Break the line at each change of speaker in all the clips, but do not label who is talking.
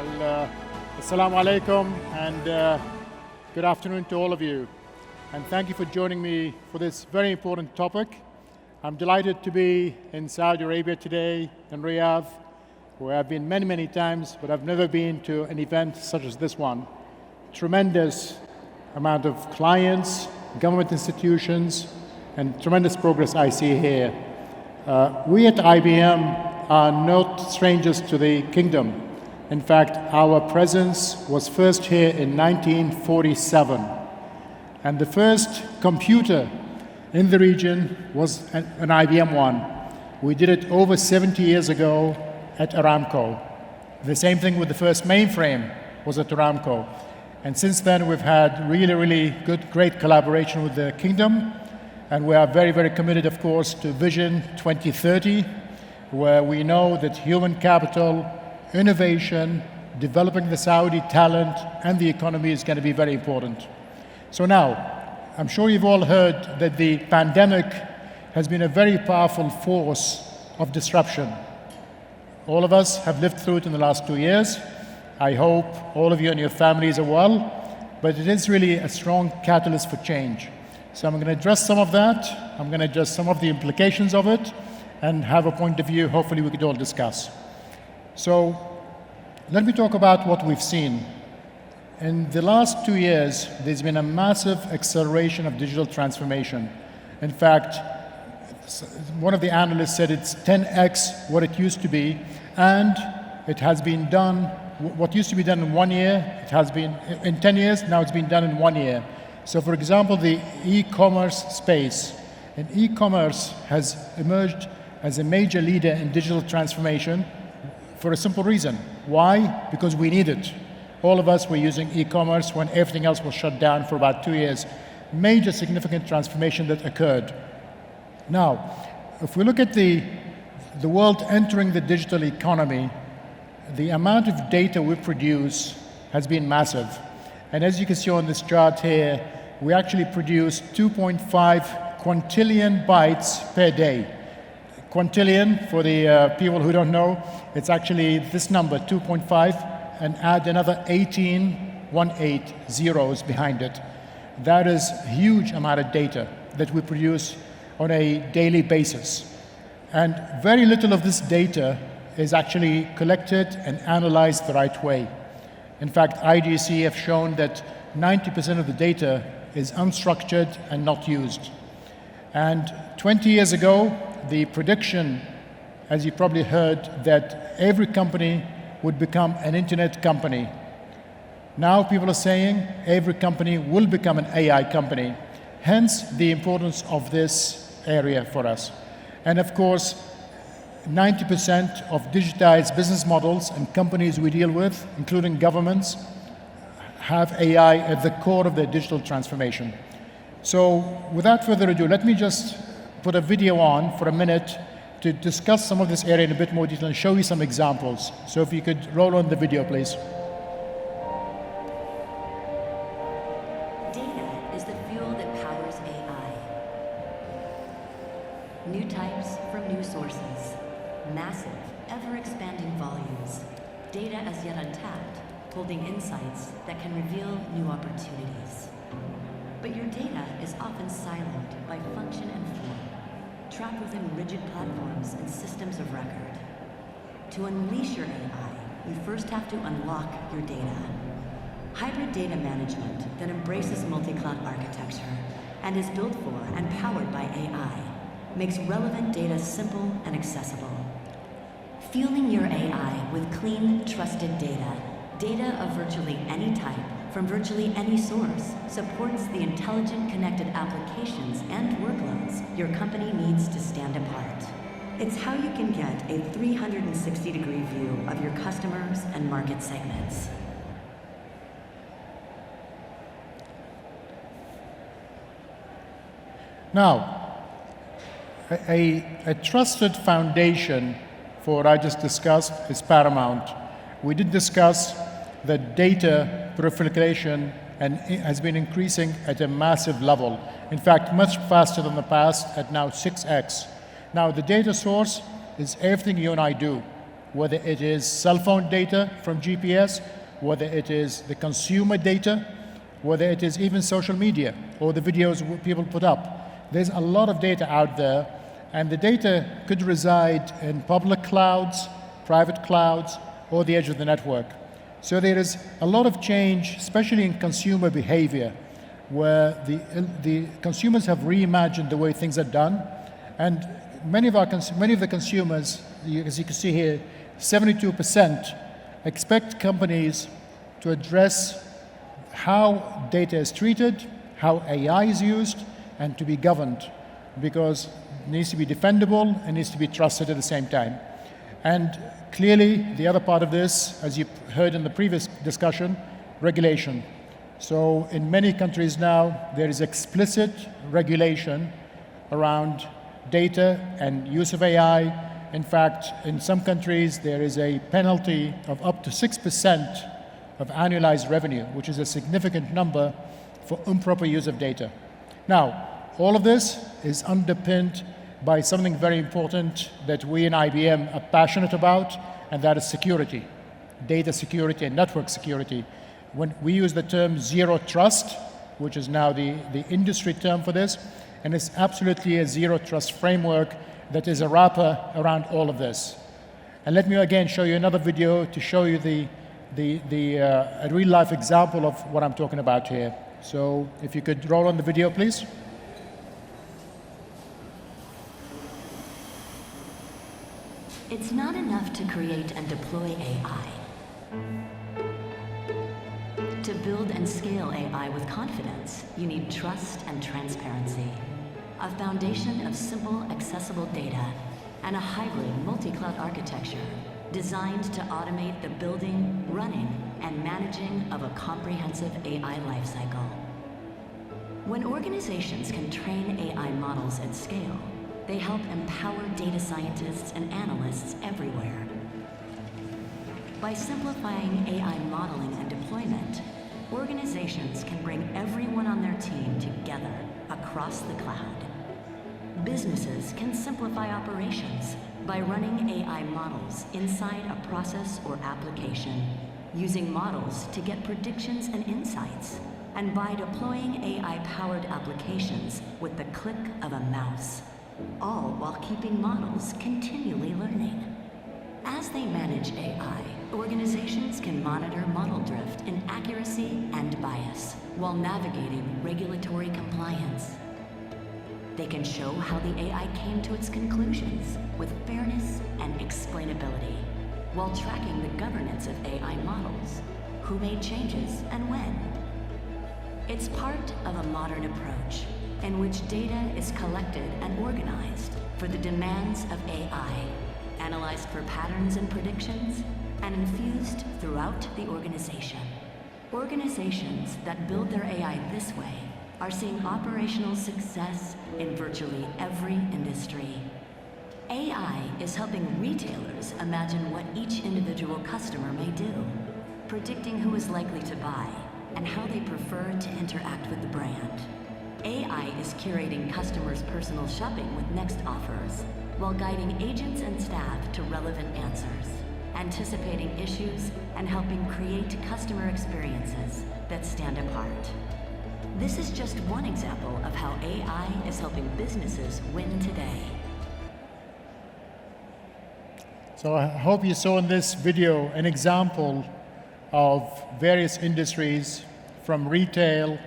Assalamu alaikum and good afternoon to all of you. And thank you for joining me for this very important topic. I'm delighted to be in Saudi Arabia today, in Riyadh, where I've been many, many times, but I've never been to an event such as this one. Tremendous amount of clients, government institutions, and tremendous progress I see here. We at IBM are not strangers to the kingdom. In fact, our presence was first here in 1947. And the first computer in the region was an IBM one. We did it over 70 years ago at Aramco. The same thing with the first mainframe was at Aramco. And since then, we've had really good, great collaboration with the kingdom. And we are very, very committed, of course, to Vision 2030, where we know that human capital, innovation, developing the Saudi talent and the economy is going to be very important. So now, I'm sure you've all heard that the pandemic has been a very powerful force of disruption. All of us have lived through it in the last 2 years. I hope all of you and your families are well, but it is really a strong catalyst for change. So I'm going to address some of that, I'm going to address some of the implications of it, and have a point of view hopefully we could all discuss. So let me talk about what we've seen. In the last 2 years, there's been a massive acceleration of digital transformation. In fact, one of the analysts said it's 10x what it used to be, and it has been done, what used to be done in 1 year, it has been in 10 years, now it's been done in 1 year. So for example, the e-commerce space, and e-commerce has emerged as a major leader in digital transformation for a simple reason. Why? Because we need it. All of us were using e-commerce when everything else was shut down for about 2 years. Major significant transformation that occurred. Now, if we look at the world entering the digital economy, the amount of data we produce has been massive. And as you can see on this chart here, we actually produce 2.5 quintillion bytes per day. Quintillion, for the people who don't know, it's actually this number, 2.5, and add another 18 zeros behind it. That is a huge amount of data that we produce on a daily basis. And very little of this data is actually collected and analyzed the right way. In fact, IDC have shown that 90% of the data is unstructured and not used. And 20 years ago, the prediction, as you probably heard, that every company would become an internet company. Now people are saying every company will become an AI company. Hence the importance of this area for us. And of course, 90% of digitized business models and companies we deal with, including governments, have AI at the core of their digital transformation. So without further ado, let me just put a video on for a minute to discuss some of this area in a bit more detail and show you some examples. So if you could roll on the video, please.
Data is the fuel that powers AI. New types from new sources. Massive, ever-expanding volumes. Data as yet untapped, holding insights that can reveal new opportunities. But your data is often siloed by function and form, trapped within rigid platforms and systems of record. To unleash your AI, you first have to unlock your data. Hybrid data management that embraces multi-cloud architecture and is built for and powered by AI makes relevant data simple and accessible. Fueling your AI with clean, trusted data, data of virtually any type, from virtually any source, supports the intelligent connected applications and workloads your company needs to stand apart. It's how you can get a 360-degree view of your customers and market segments.
Now, a trusted foundation for what I just discussed is paramount. We did discuss that data proliferation has been increasing at a massive level. In fact, much faster than the past, at now 6x. Now, the data source is everything you and I do. whether it is cell phone data from GPS, whether it is the consumer data, whether it is even social media or the videos people put up. There's a lot of data out there, and the data could reside in public clouds, private clouds, or the edge of the network. So there is a lot of change, especially in consumer behavior, where the consumers have reimagined the way things are done, and many of the consumers, as you can see here, 72% expect companies to address how data is treated, how AI is used, and to be governed, because it needs to be defendable and needs to be trusted at the same time. And clearly, the other part of this, as you heard in the previous discussion, regulation. So in many countries now, there is explicit regulation around data and use of AI. In fact, in some countries, there is a penalty of up to 6% of annualized revenue, which is a significant number for improper use of data. Now, all of this is underpinned by something very important that we in IBM are passionate about, and that is security, data security and network security. When we use the term zero trust, which is now the industry term for this, and it's absolutely a zero trust framework that is a wrapper around all of this. And let me again show you another video to show you a real life example of what I'm talking about here. So if you could roll on the video, please.
It's not enough to create and deploy AI. To build and scale AI with confidence, you need trust and transparency. A foundation of simple, accessible data and a hybrid multi-cloud architecture designed to automate the building, running, and managing of a comprehensive AI lifecycle. When organizations can train AI models at scale, they help empower data scientists and analysts everywhere. By simplifying AI modeling and deployment, organizations can bring everyone on their team together across the cloud. Businesses can simplify operations by running AI models inside a process or application, using models to get predictions and insights, and by deploying AI-powered applications with the click of a mouse, all while keeping models continually learning. As they manage AI, organizations can monitor model drift in accuracy and bias while navigating regulatory compliance. They can show how the AI came to its conclusions with fairness and explainability, while tracking the governance of AI models, who made changes and when. It's part of a modern approach in which data is collected and organized for the demands of AI, analyzed for patterns and predictions, and infused throughout the organization. Organizations that build their AI this way are seeing operational success in virtually every industry. AI is helping retailers imagine what each individual customer may do, predicting who is likely to buy and how they prefer to interact with the brand. AI is curating customers' personal shopping with next offers, while guiding agents and staff to relevant answers, anticipating issues, and helping create customer experiences that stand apart. This is just one example of how AI is helping businesses win today.
So I hope you saw in this video an example of various industries, from retail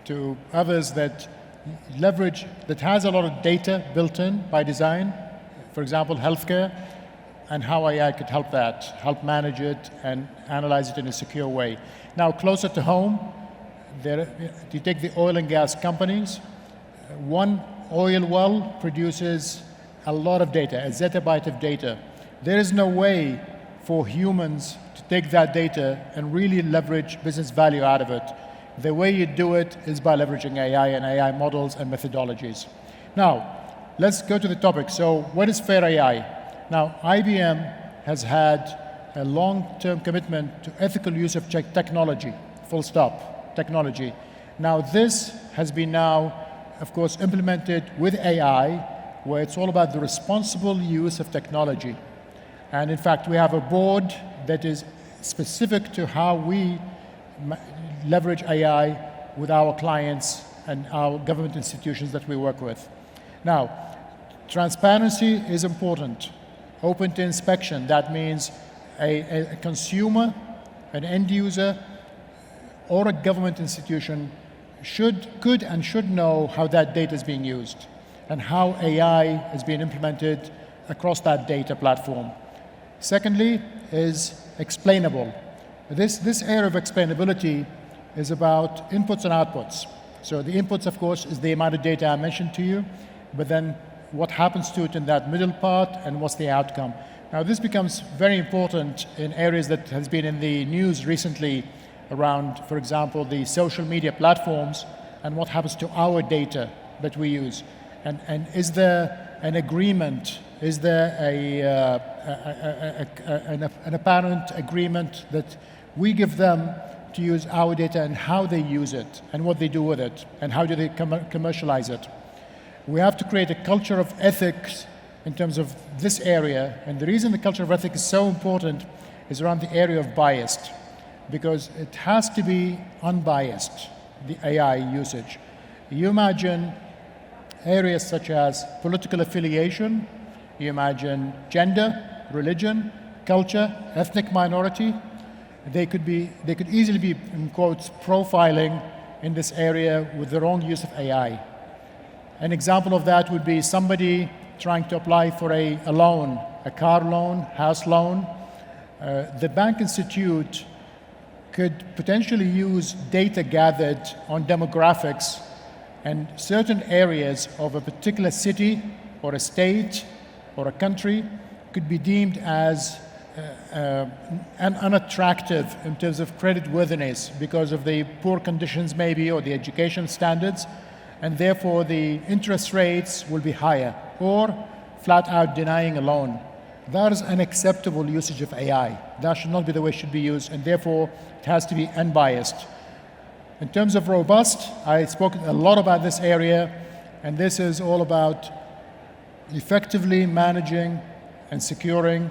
to others that leverage, that has a lot of data built in by design. For example, healthcare, and how AI could help that, help manage it and analyze it in a secure way. Now, closer to home, you take the oil and gas companies. One oil well produces a lot of data, a zettabyte of data. There is no way for humans to take that data and really leverage business value out of it. The way you do it is by leveraging AI and AI models and methodologies. Now, let's go to the topic. So, what is fair AI? Now, IBM has had a long-term commitment to ethical use of technology, full stop, technology. Now, this has been now, of course, implemented with AI, where it's all about the responsible use of technology. And in fact, we have a board that is specific to how we leverage AI with our clients and our government institutions that we work with. Now, transparency is important. Open to inspection, that means a consumer, an end user, or a government institution could and should know how that data is being used and how AI is being implemented across that data platform. Secondly is explainable. This area of explainability is about inputs and outputs. So the inputs, of course, is the amount of data I mentioned to you, but then what happens to it in that middle part and what's the outcome. Now this becomes very important in areas that has been in the news recently around, for example, the social media platforms and what happens to our data that we use. And is there an agreement? Is there an apparent agreement that we give them to use our data and how they use it and what they do with it and how do they commercialize it? We have to create a culture of ethics in terms of this area, and the reason the culture of ethics is so important is around the area of bias, because it has to be unbiased, the AI usage. You imagine areas such as political affiliation, you imagine gender, religion, culture, ethnic minority. They could easily be, in quotes, profiling in this area with the wrong use of AI. An example of that would be somebody trying to apply for a loan, a car loan, house loan. The bank institute could potentially use data gathered on demographics and certain areas of a particular city or a state or a country could be deemed as unattractive in terms of creditworthiness because of the poor conditions maybe or the education standards, and therefore the interest rates will be higher or flat out denying a loan. That is unacceptable usage of AI. That should not be the way it should be used, and therefore it has to be unbiased. In terms of robust, I spoke a lot about this area, and this is all about effectively managing and securing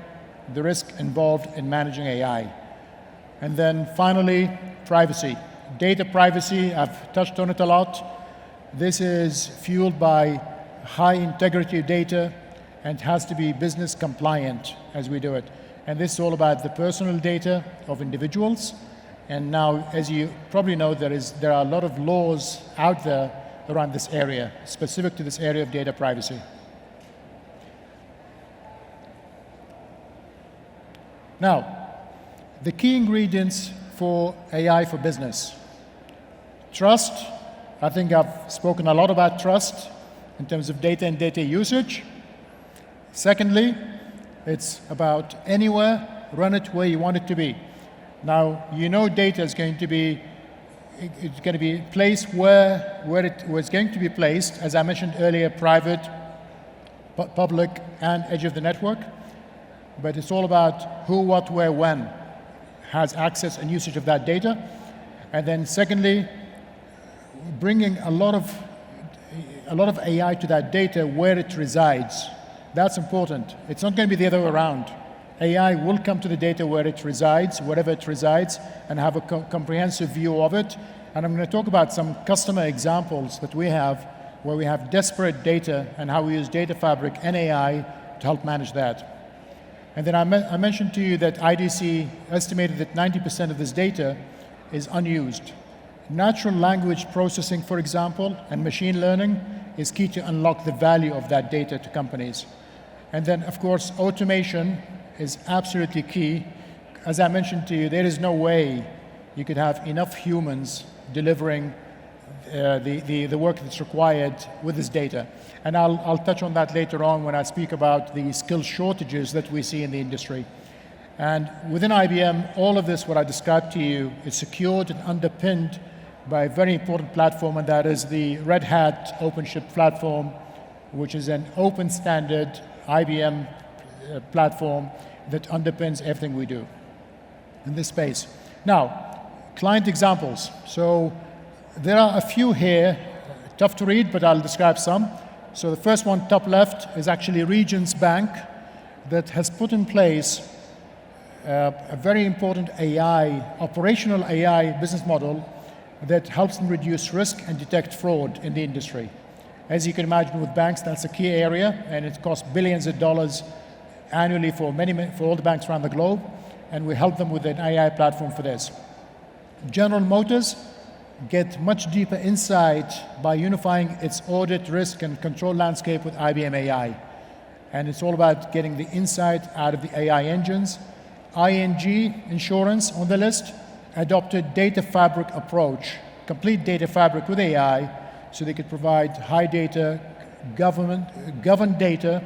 the risk involved in managing AI. And then finally, privacy. Data privacy, I've touched on it a lot. This is fueled by high integrity data and has to be business compliant as we do it. And this is all about the personal data of individuals. And now, as you probably know, there are a lot of laws out there around this area, specific to this area of data privacy. Now, the key ingredients for AI for business. Trust. I think I've spoken a lot about trust in terms of data and data usage. Secondly, it's about anywhere, run it where you want it to be. Now, you know data is going to be placed where it was going to be placed, as I mentioned earlier, private, public, and edge of the network. But it's all about who, what, where, when has access and usage of that data. And then secondly, bringing a lot of AI to that data where it resides. That's important. It's not going to be the other way around. AI will come to the data where it resides, wherever it resides, and have a comprehensive view of it. And I'm going to talk about some customer examples that we have where we have disparate data and how we use data fabric and AI to help manage that. And then I mentioned to you that IDC estimated that 90% of this data is unused. Natural language processing, for example, and machine learning is key to unlock the value of that data to companies. And then, of course, automation is absolutely key. As I mentioned to you, there is no way you could have enough humans delivering the work that's required with this data. And I'll touch on that later on when I speak about the skill shortages that we see in the industry. And within IBM, all of this, what I described to you, is secured and underpinned by a very important platform, and that is the Red Hat OpenShift platform, which is an open standard IBM platform that underpins everything we do in this space. Now, client examples. So there are a few here, tough to read, but I'll describe some. So the first one, top left, is actually Regions Bank. that has put in place a very important AI, operational AI business model that helps them reduce risk and detect fraud in the industry. As you can imagine with banks, that's a key area, and it costs billions of dollars annually for all the banks around the globe, and we help them with an AI platform for this. General Motors get much deeper insight by unifying its audit, risk, and control landscape with IBM AI. And it's all about getting the insight out of the AI engines. ING Insurance on the list adopted data fabric approach, complete data fabric with AI, so they could provide high data, governed data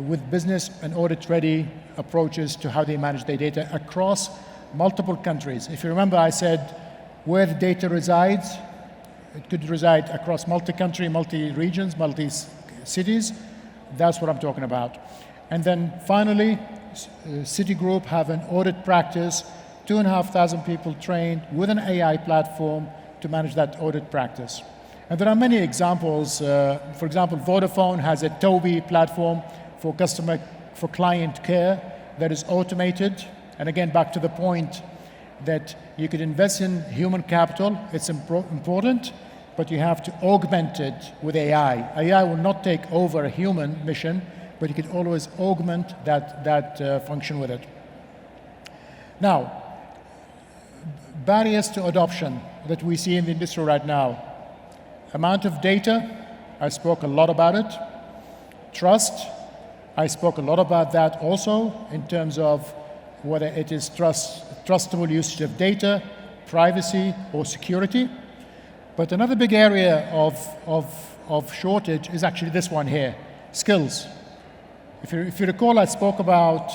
with business and audit-ready approaches to how they manage their data across multiple countries. If you remember, I said where the data resides, it could reside across multi-country, multi-regions, multi-cities. That's what I'm talking about. And then finally, Citigroup have an audit practice, 2,500 people trained with an AI platform to manage that audit practice. And there are many examples. For example, Vodafone has a Toby platform for client care that is automated. And again, back to the point that you could invest in human capital. It's important, but you have to augment it with AI. AI will not take over a human mission, but you could always augment that function with it. Now, barriers to adoption that we see in the industry right now. Amount of data, I spoke a lot about it. Trust, I spoke a lot about that also in terms of whether it is trustable usage of data, privacy, or security. But another big area of shortage is actually this one here, skills. If you recall, I spoke about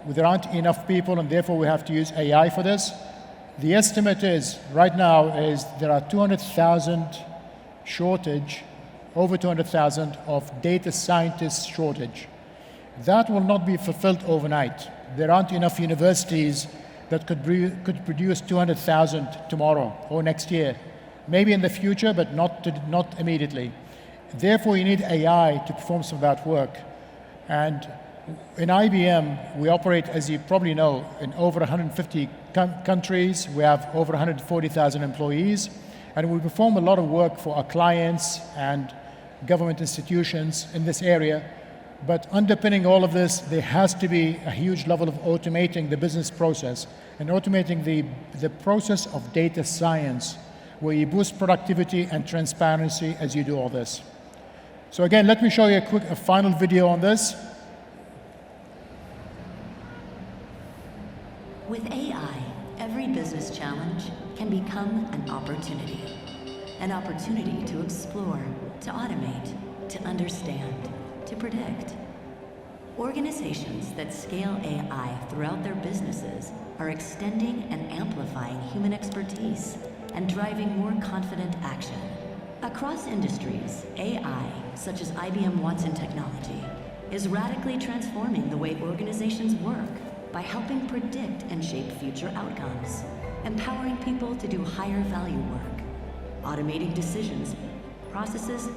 there aren't enough people and therefore we have to use AI for this. The estimate is, right now, is there are 200,000 shortage, over 200,000 of data scientists shortage. That will not be fulfilled overnight. There aren't enough universities that could produce 200,000 tomorrow or next year. Maybe in the future, but not immediately. Therefore, you need AI to perform some of that work. And in IBM, we operate, as you probably know, in over 150 countries. We have over 140,000 employees. And we perform a lot of work for our clients and government institutions in this area. But underpinning all of this, there has to be a huge level of automating the business process and automating the process of data science, where you boost productivity and transparency as you do all this. So again, let me show you a final video on this.
With AI, every business challenge can become an opportunity to explore, to automate, to understand, to predict. Organizations that scale AI throughout their businesses are extending and amplifying human expertise and driving more confident action. Across industries, AI, such as IBM Watson technology, is radically transforming the way organizations work by helping predict and shape future outcomes, empowering people to do higher value work, automating decisions, processes,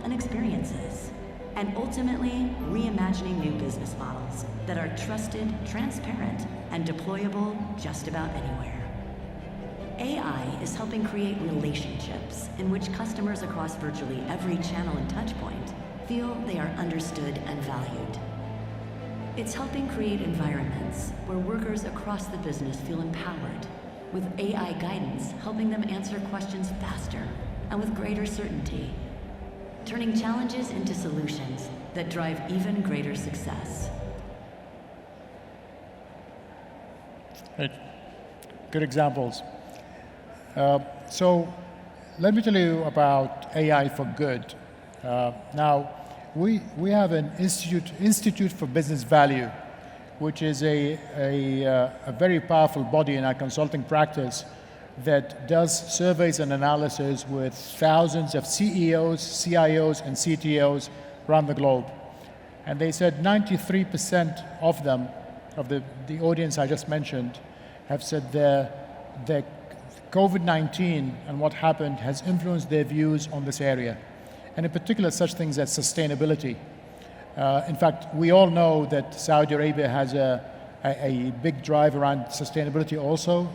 and experiences, and ultimately reimagining new business models that are trusted, transparent, and deployable just about anywhere. AI is helping create relationships in which customers across virtually every channel and touchpoint feel they are understood and valued. It's helping create environments where workers across the business feel empowered, with AI guidance helping them answer questions faster and with greater certainty, turning challenges into solutions that drive even greater success.
Right. Good examples. So let me tell you about AI for Good. Now, we have an Institute for Business Value, which is a very powerful body in our consulting practice that does surveys and analysis with thousands of CEOs, CIOs, and CTOs around the globe. And they said 93% of them, of the audience I just mentioned, have said the COVID-19 and what happened has influenced their views on this area. And in particular, such things as sustainability. In fact, we all know that Saudi Arabia has a big drive around sustainability also,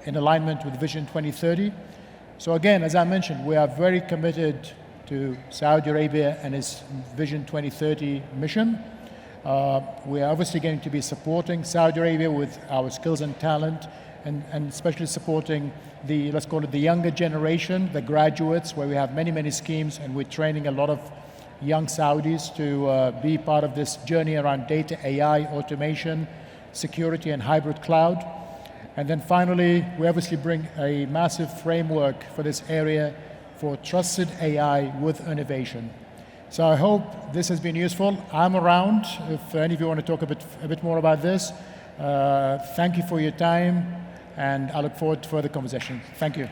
in alignment with Vision 2030. So again, as I mentioned, we are very committed to Saudi Arabia and its Vision 2030 mission. We are obviously going to be supporting Saudi Arabia with our skills and talent, and especially supporting the, let's call it the younger generation, the graduates, where we have many, many schemes, and we're training a lot of young Saudis to be part of this journey around data, AI, automation, security, and hybrid cloud. And then finally, we obviously bring a massive framework for this area for trusted AI with innovation. So I hope this has been useful. I'm around if any of you want to talk a bit more about this. Thank you for your time, and I look forward to further conversation. Thank you.